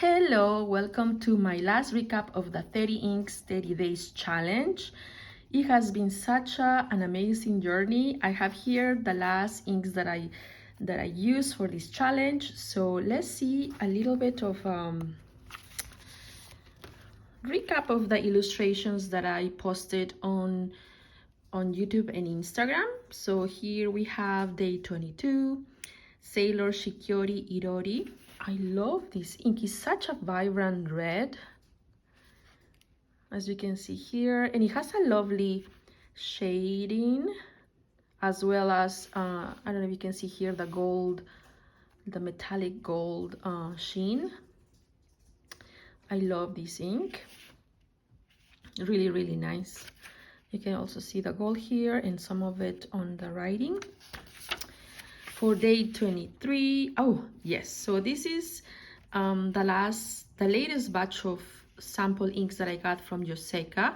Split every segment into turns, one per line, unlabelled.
Hello, welcome to my last recap of the 30 inks 30 days challenge. It has been such an amazing journey. I have here the last inks that I used for this challenge. So let's see a little bit of recap of the illustrations that I posted on YouTube and Instagram. So here we have day 22, Sailor Shikiori Irori. I love this ink. It's such a vibrant red, as you can see here, and it has a lovely shading, as well as I don't know if you can see here the gold, the metallic gold sheen. I love this ink. Really nice. You can also see the gold here and some of it on the writing. For day 23, oh yes, so this is the latest batch of sample inks that I got from Yoseka,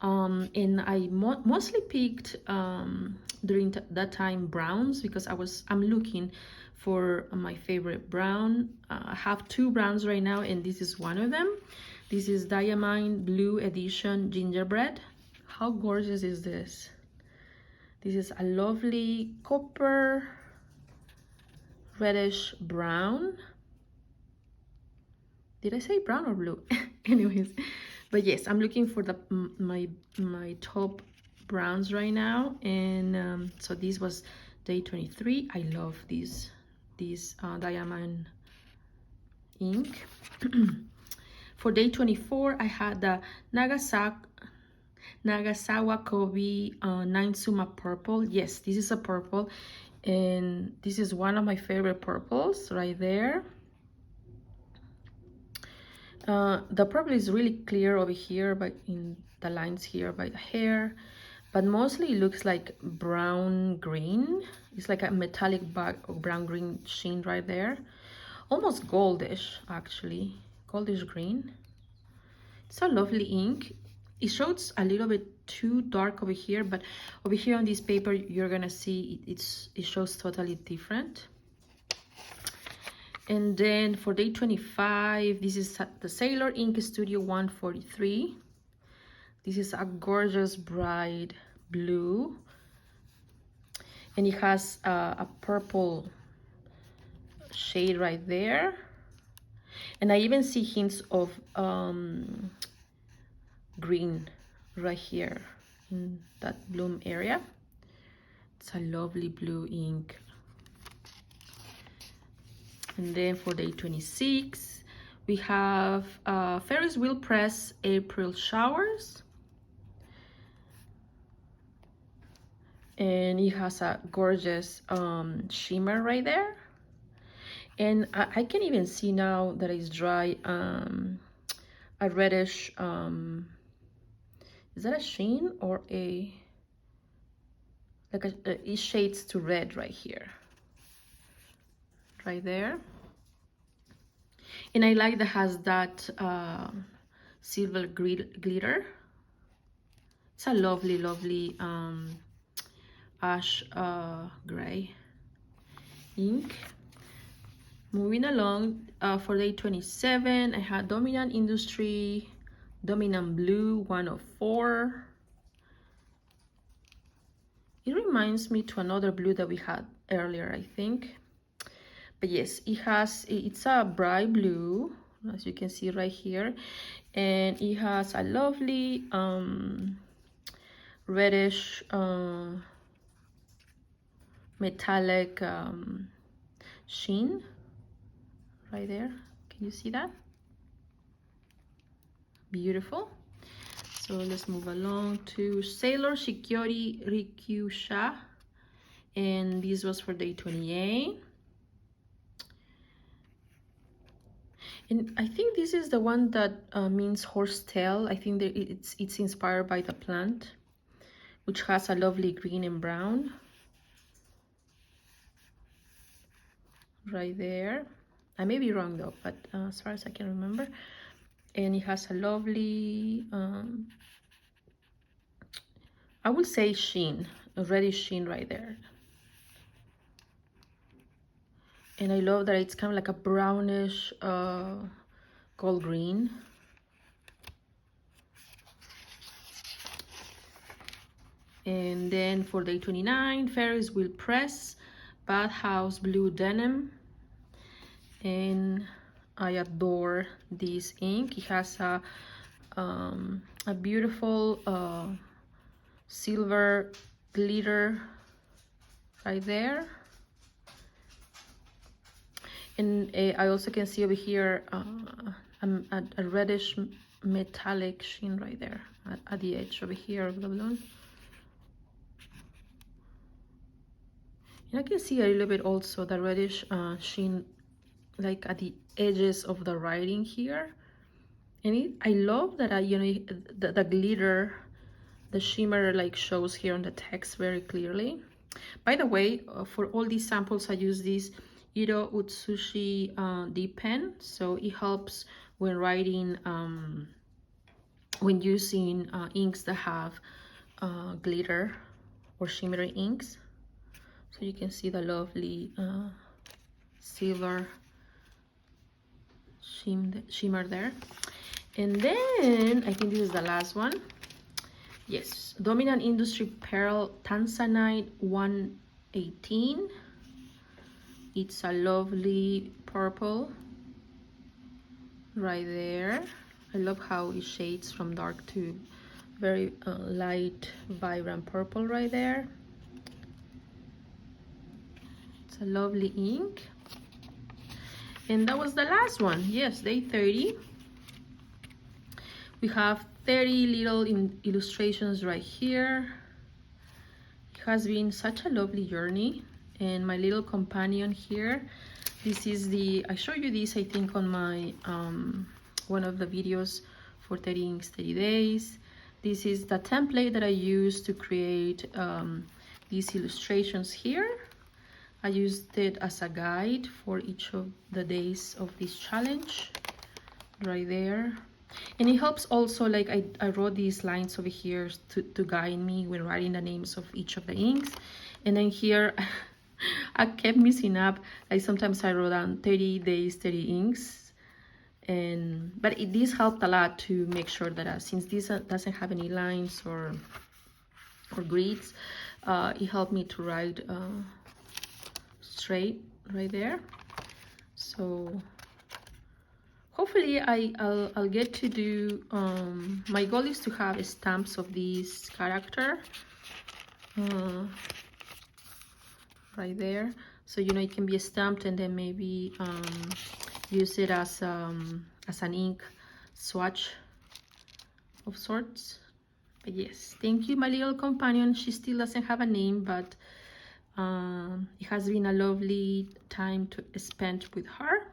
and I mostly picked during that time browns, because I'm looking for my favorite brown. I have two browns right now, and this is one of them. This is Diamine Blue Edition Gingerbread. How gorgeous is this? This is a lovely copper reddish brown. Did I say brown or blue? Anyways, but yes, I'm looking for the my top browns right now, and so this was day 23. I love this Diamine ink. For day 24, I had the Nagasawa Kobe 9 Suma purple. Yes, this is a purple, and this is one of my favorite purples right there. The purple is really clear over here, but in the lines here by the hair, but mostly it looks like brown green. It's like a metallic brown green sheen right there, almost goldish, actually, goldish green. It's a lovely ink. It shows a little bit too dark over here, but over here on this paper you're gonna see it shows totally different. And then for day 25, this is the Sailor Ink Studio 143. This is a gorgeous bright blue, and it has a purple shade right there, and I even see hints of green right here in that bloom area. It's a lovely blue ink. And then for day 26, we have Ferris Wheel Press April Showers, and it has a gorgeous shimmer right there, and I can even see now that it's dry a reddish is that a sheen or it shades to red right here, right there. And I like that has that silver glitter. It's a lovely ash gray ink. Moving along, for day 27, I had Dominant Industry Dominant Blue 104. It reminds me to another blue that we had earlier, I think. But yes, it's a bright blue, as you can see right here, and it has a lovely reddish metallic sheen right there. Can you see that? Beautiful. So let's move along to Sailor Shikiori Rikyucha, and this was for day 28. And I think this is the one that means horsetail. I think that it's inspired by the plant, which has a lovely green and brown right there. I may be wrong though, but as far as I can remember. And it has a lovely I would say sheen, a reddish sheen right there. And I love that it's kind of like a brownish gold green. And then for day 29, Ferris will press Bathhouse Blue Denim. And I adore this ink. It has a beautiful silver glitter right there. And I also can see over here a reddish metallic sheen right there at the edge over here of the balloon. And I can see a little bit also the reddish sheen like at the edges of the writing here. And I love that you know, the glitter, the shimmer like shows here on the text very clearly. By the way, for all these samples I use this Iro Utsushi dip pen, so it helps when writing, when using inks that have glitter or shimmery inks. So you can see the lovely silver shimmer there. And then I think this is the last one. Yes, Dominant Industry Pearl Tanzanite 118. It's a lovely purple right there. I love how it shades from dark to very light, vibrant purple right there. It's a lovely ink. And that was the last one. Yes, day 30. We have 30 little illustrations right here. It has been such a lovely journey. And my little companion here, this is the, I showed you this I think on my one of the videos for 30 inks 30 days. This is the template that I used to create these illustrations here. I used it as a guide for each of the days of this challenge right there. And it helps also, like I wrote these lines over here to guide me when writing the names of each of the inks. And then here I kept messing up. Like sometimes I wrote down 30 days 30 inks, but this helped a lot to make sure that since this doesn't have any lines or grids, it helped me to write straight right there. So hopefully I'll get to do, my goal is to have stamps of this character right there, so you know it can be stamped and then maybe use it as an ink swatch of sorts. But yes, thank you my little companion. She still doesn't have a name, but it has been a lovely time to spend with her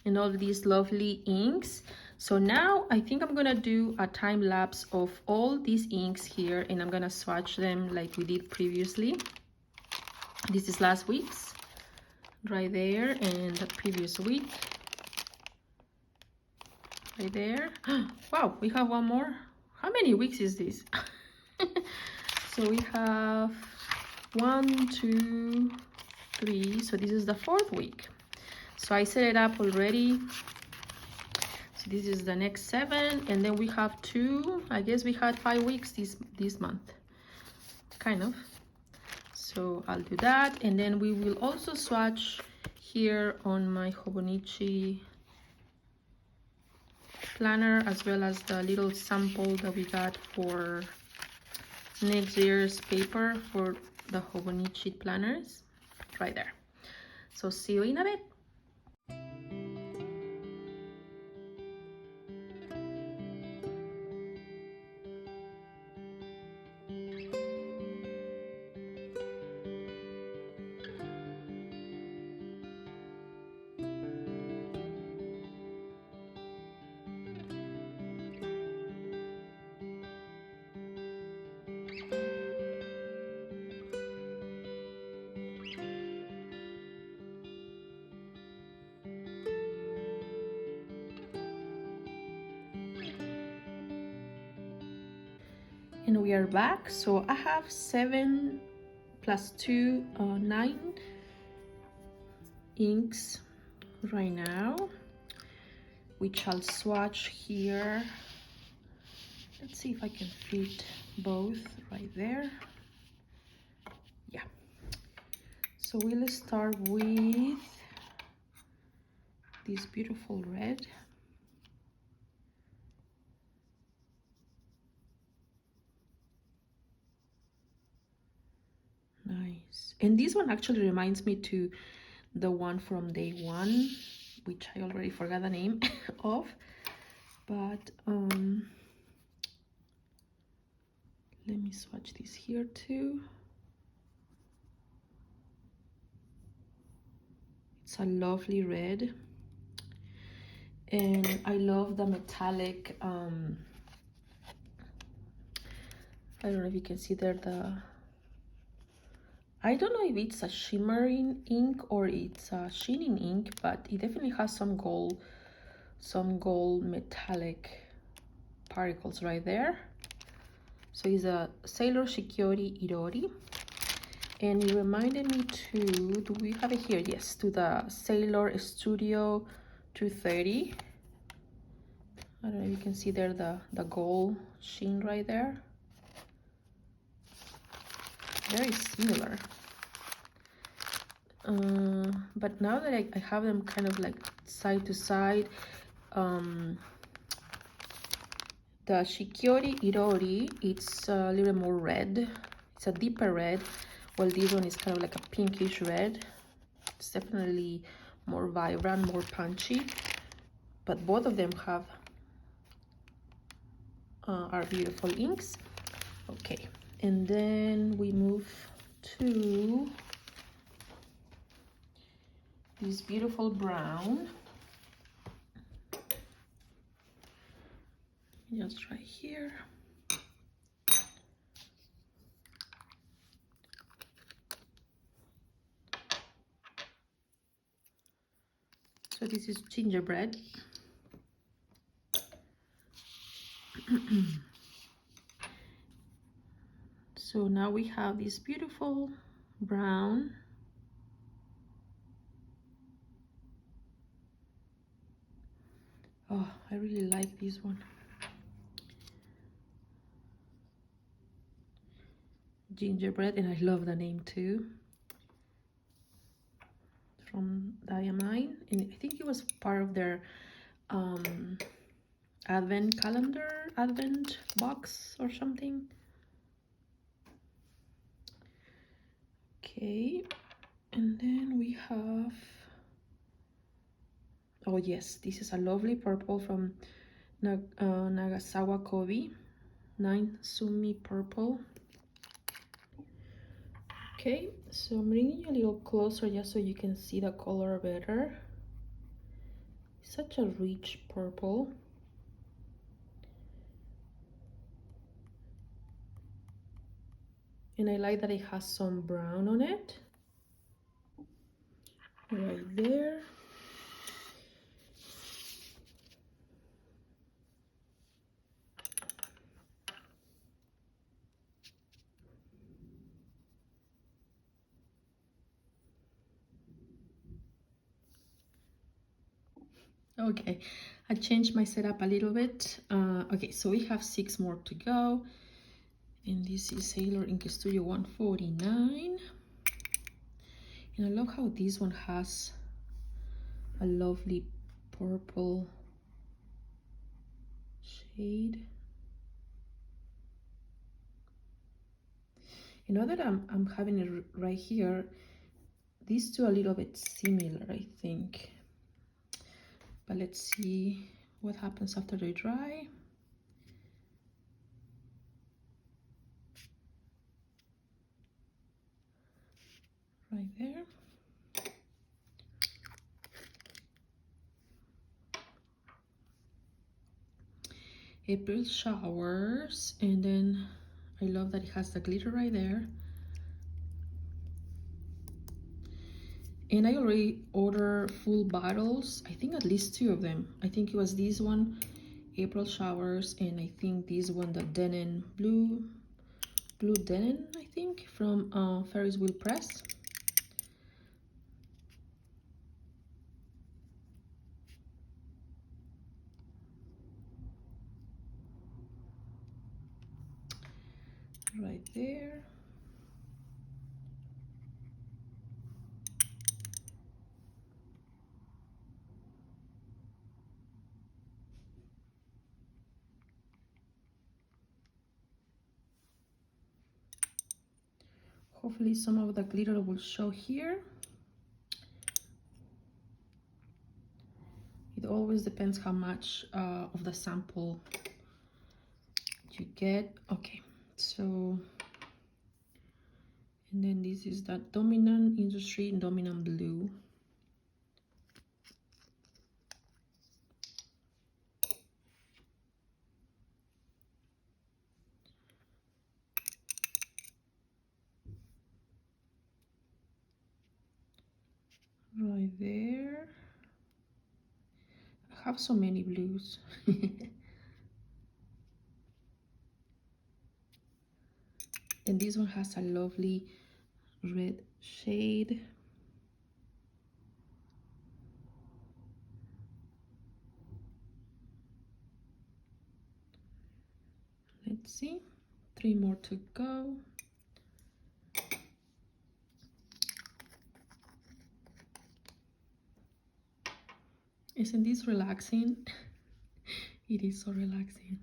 and all these lovely inks. So now I think I'm gonna do a time lapse of all these inks here, and I'm gonna swatch them like we did previously. This is last week's right there, and the previous week right there. Wow, we have one more. How many weeks is this? So we have 1, 2, 3. So this is the 4th week. So I set it up already. So this is the next 7, and then we have 2. I guess we had 5 weeks this month, kind of. So I'll do that, and then we will also swatch here on my Hobonichi planner, as well as the little sample that we got for next year's paper for the Hobonichi planners right there. So see you in a bit. And we are back. So I have 7 plus 2, 9 inks right now. which I'll swatch here. Let's see if I can fit both right there. Yeah. So we'll start with this beautiful red. Nice. And this one actually reminds me to the one from day one, which I already forgot the name of. But let me swatch this here too. It's a lovely red. And I love the metallic, I don't know if you can see there, I don't know if it's a shimmering ink or it's a sheening ink, but it definitely has some gold metallic particles right there. So it's a Sailor Shikiori Irori. And it reminded me to, do we have it here? Yes, to the Sailor Studio 230. I don't know if you can see there the gold sheen right there. Very similar. But now that I have them kind of like side to side, the Shikiori Irori, it's a little more red. It's a deeper red, while this one is kind of like a pinkish red. It's definitely more vibrant, more punchy, but both of them have are beautiful inks. Okay, and then we move to this beautiful brown. Just right here. So this is Gingerbread. So now we have this beautiful brown. Oh, I really like this one. Gingerbread, and I love the name too. From Diamine, and I think it was part of their advent calendar, advent box or something. Okay, and then we have, oh yes, this is a lovely purple from Nagasawa Kobe, 9 Sumi purple. Okay, so I'm bringing you a little closer just so you can see the color better. Such a rich purple. And I like that it has some brown on it. Right there. Okay, I changed my setup a little bit. Okay, so we have 6 more to go. And this is Sailor Ink Studio 149. And I love how this one has a lovely purple shade. You know that I'm having it right here. These two are a little bit similar, I think. But let's see what happens after they dry. Right there. April showers, and then I love that it has the glitter right there. And I already ordered full bottles, I think at least 2 of them. I think it was this one, April showers, and I think this one, the Denim, blue Denim, I think, from Ferris Wheel Press. right there. Hopefully some of the glitter will show here. It always depends how much of the sample you get. Okay, so, and then this is that Dominant Industry Dominant Blue. Right there. I have so many blues. And this one has a lovely red shade. Let's see, 3 more to go. Isn't this relaxing? It is so relaxing.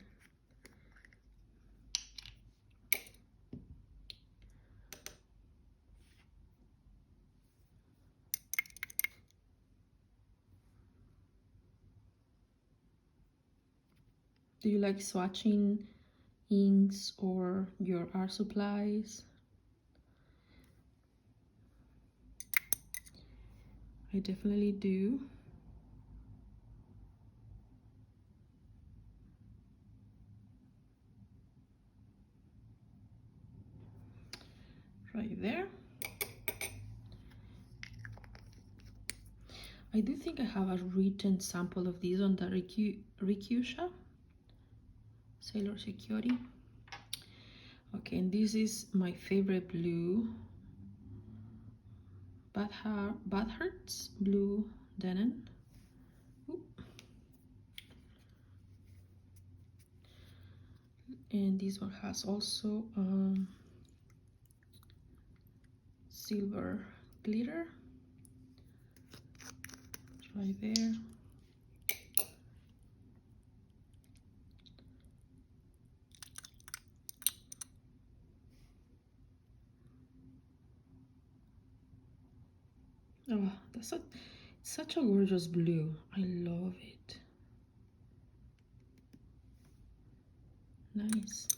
Do you like swatching inks or your art supplies? I definitely do. Right there. I do think I have a written sample of these on the Rikyucha Sailor Shikiori. Okay, and this is my favorite blue, Bathurst blue Denim. And this one has also silver glitter right there. Oh, that's such a gorgeous blue. I love it. Nice.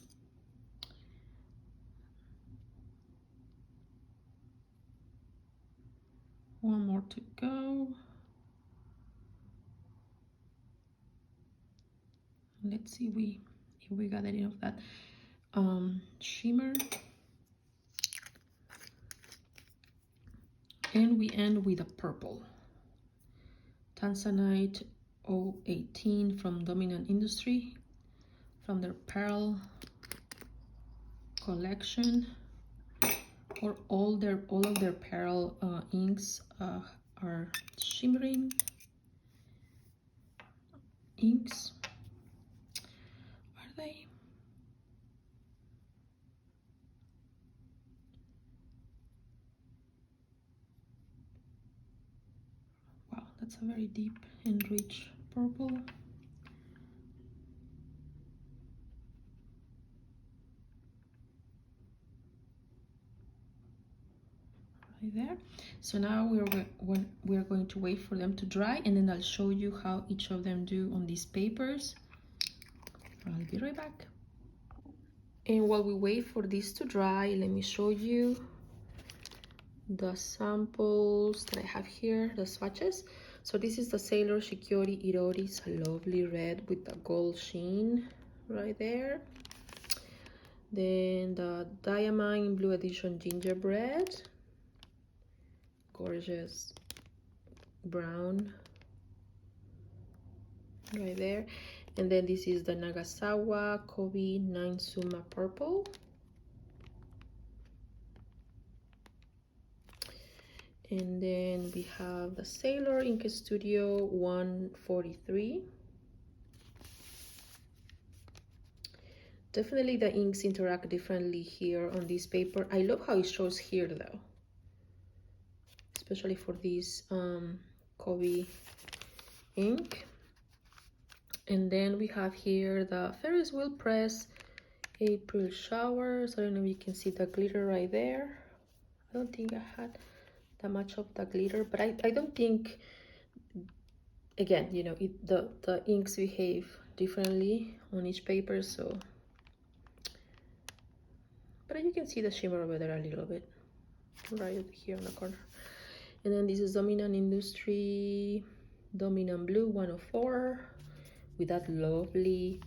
One more to go. Let's see if we got any of that shimmer. And we end with a purple. Tanzanite 018 from Dominant Industry, from their Pearl collection. Or all of their Pearl inks are shimmering inks. Are they? Wow, that's a very deep and rich purple. Right there. So now we're going to wait for them to dry, and then I'll show you how each of them do on these papers. I'll be right back. And while we wait for this to dry, let me show you the samples that I have here, the swatches. So this is the Sailor Shikiori Irori. It's a lovely red with the gold sheen right there. Then the Diamine Blue Edition Gingerbread. Gorgeous brown right there. And then this is the Nagasawa Kobe 9 Suma Purple. And then we have the Sailor Ink Studio 143. Definitely the inks interact differently here on this paper. I love how it shows here though, especially for this Kobe ink. And then we have here the Ferris wheel press April showers. I don't know if you can see the glitter right there. I don't think I had that much of the glitter, but I don't think, again, you know, the inks behave differently on each paper, so, but you can see the shimmer over there a little bit right here in the corner. And then this is Dominant Industry Dominant Blue 104 with that lovely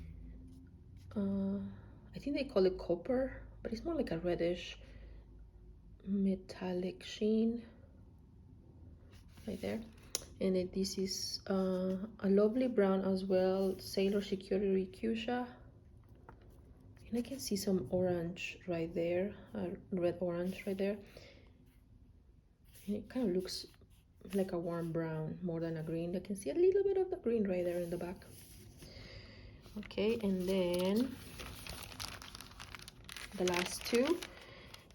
I think they call it copper, but it's more like a reddish metallic sheen right there. And then this is a lovely brown as well, Sailor Shikiori Rikyucha. And I can see some orange right there, red orange right there. And it kind of looks like a warm brown more than a green. I can see a little bit of the green right there in the back. Okay, and then the last two.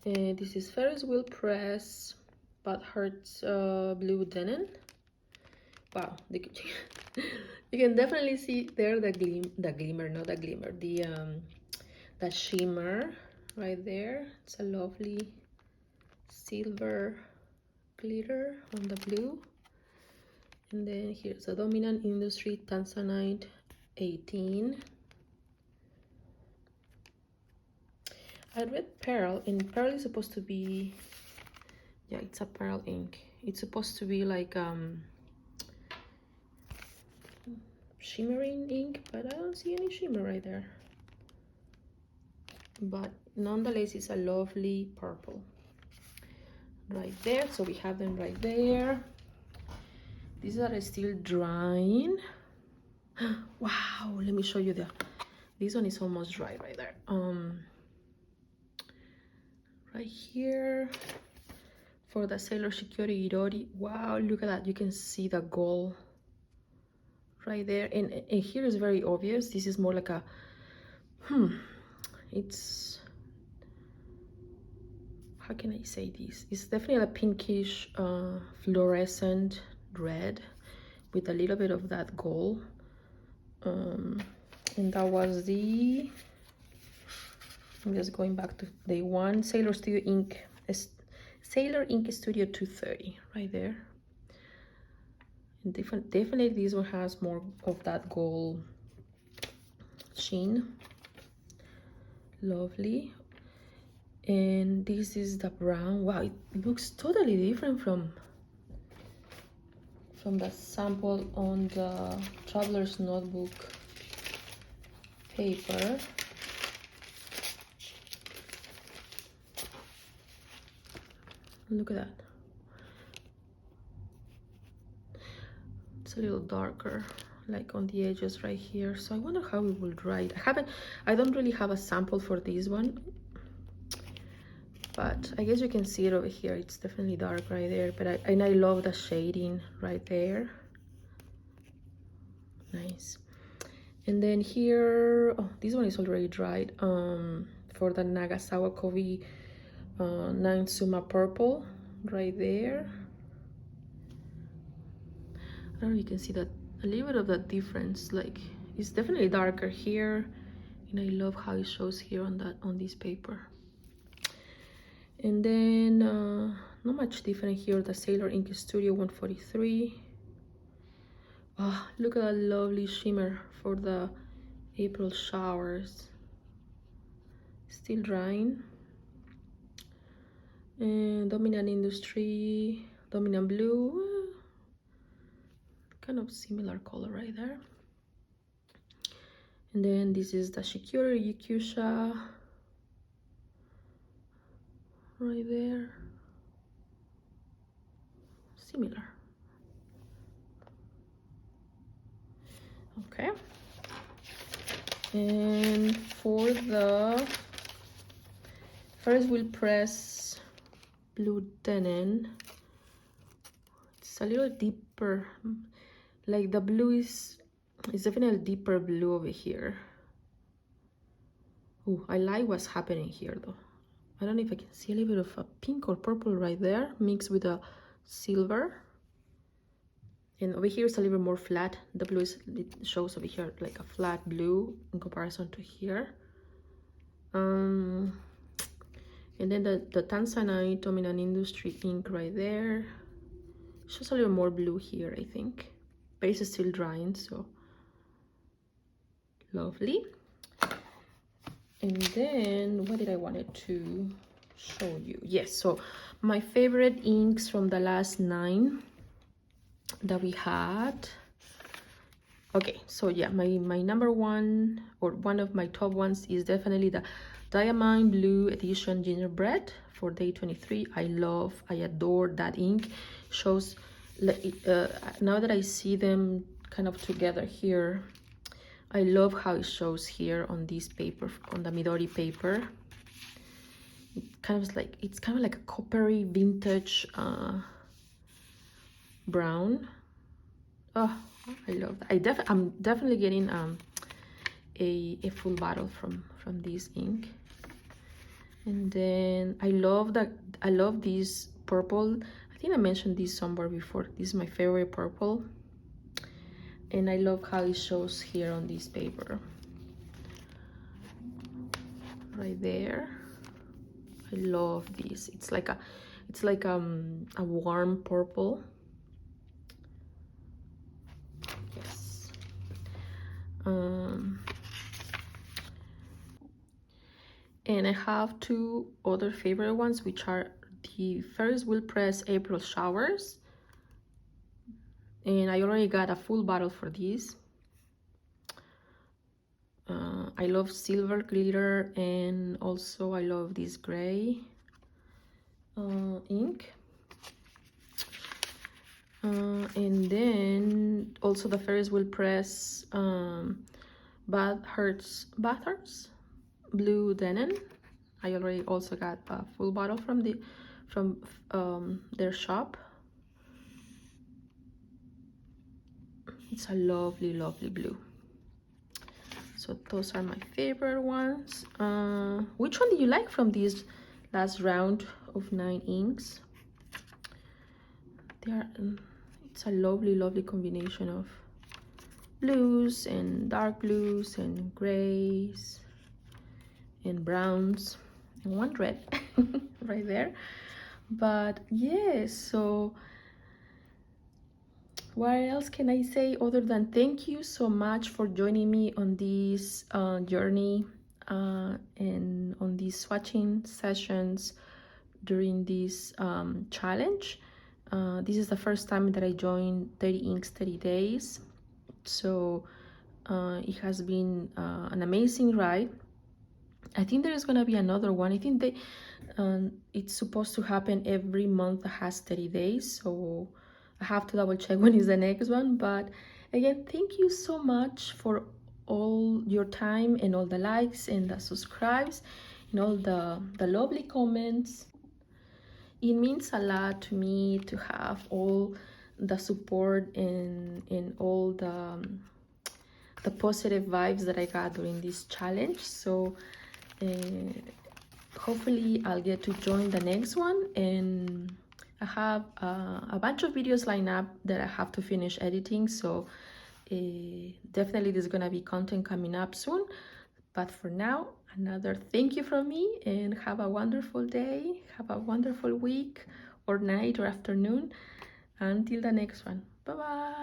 This is Ferris wheel press Bathurst blue denim. Wow, you can definitely see there the shimmer right there. It's a lovely silver glitter on the blue. And then here's the Dominant Industry Tanzanite 18. I read pearl, and pearl is supposed to be, yeah, it's a pearl ink. It's supposed to be like shimmering ink, but I don't see any shimmer right there. But nonetheless, it's a lovely purple right there. So we have them right there. These are still drying. Wow, let me show you this one is almost dry right there. Right here for the Sailor Shikiori Irori. Wow, look at that. You can see the gold right there. And here is very obvious. This is more like a, it's, how can I say this? It's definitely a pinkish fluorescent red with a little bit of that gold. And that was the, I'm just going back to day one, Sailor Ink Studio 230 right there. And definitely this one has more of that gold sheen. Lovely. And this is the brown. Wow, it looks totally different from the sample on the Traveler's Notebook paper. Look at that. It's a little darker, like on the edges right here. So I wonder how it will dry. I don't really have a sample for this one, but I guess you can see it over here. It's definitely dark right there, but I love the shading right there. Nice. And then here, oh, this one is already dried. For the Nagasawa Kobe 9 Suma purple right there. I don't know if you can see that, a little bit of that difference. Like, it's definitely darker here, and I love how it shows here on this paper. And then not much different here, the Sailor Ink Studio 143. Oh, look at that lovely shimmer for the April showers. Still drying. And Dominant Industry Dominant Blue, kind of similar color right there. And then this is the Shikiori Rikyucha right there, similar. Okay, and for the Ferris wheel press blue denim, it's a little deeper, like the blue is definitely a deeper blue over here Oh, I like what's happening here though. I don't know if I can see a little bit of a pink or purple right there mixed with a silver. And over here it's a little bit more flat. The blue is, it shows over here like a flat blue in comparison to here. And then the Tanzanite Dominant Industry ink right there. Shows a little more blue here, I think. But it's still drying, so lovely. And then what did I wanted to show you? Yes, so my favorite inks from the last 9 that we had. Okay, so yeah, my number 1 or one of my top ones is definitely the Diamine Blue Edition Gingerbread for day 23. I adore that ink. Shows now that I see them kind of together here, I love how it shows here on this paper, on the Midori paper. It's kind of like a coppery vintage brown. Oh, I love that. I'm definitely getting a full bottle from this ink. And then I love this purple. I think I mentioned this somewhere before. This is my favorite purple. And I love how it shows here on this paper. Right there. I love this. It's like a warm purple. Yes. And I have 2 other favorite ones, which are the Ferris Wheel Press April Showers. And I already got a full bottle for these. I love silver glitter, and also I love this gray ink. And then also the Ferris Wheel Press Bathurst Blue Denim. I already also got a full bottle from their shop. It's a lovely, lovely blue. So those are my favorite ones. Which one do you like from this last round of 9 inks? It's a lovely, lovely combination of blues and dark blues and grays and browns and one red right there. But yes, so what else can I say other than thank you so much for joining me on this journey and on these swatching sessions during this challenge. This is the first time that I joined 30 Inks 30 Days, so it has been an amazing ride. I think there is gonna be another one. I think it's supposed to happen every month that has 30 days, so I have to double check when is the next one. But again, thank you so much for all your time and all the likes and the subscribes and all the lovely comments. It means a lot to me to have all the support and all the positive vibes that I got during this challenge. So hopefully I'll get to join the next one, and I have a bunch of videos lined up that I have to finish editing, so definitely there's gonna be content coming up soon. But for now, another thank you from me, and have a wonderful day, have a wonderful week or night or afternoon until the next one. Bye bye.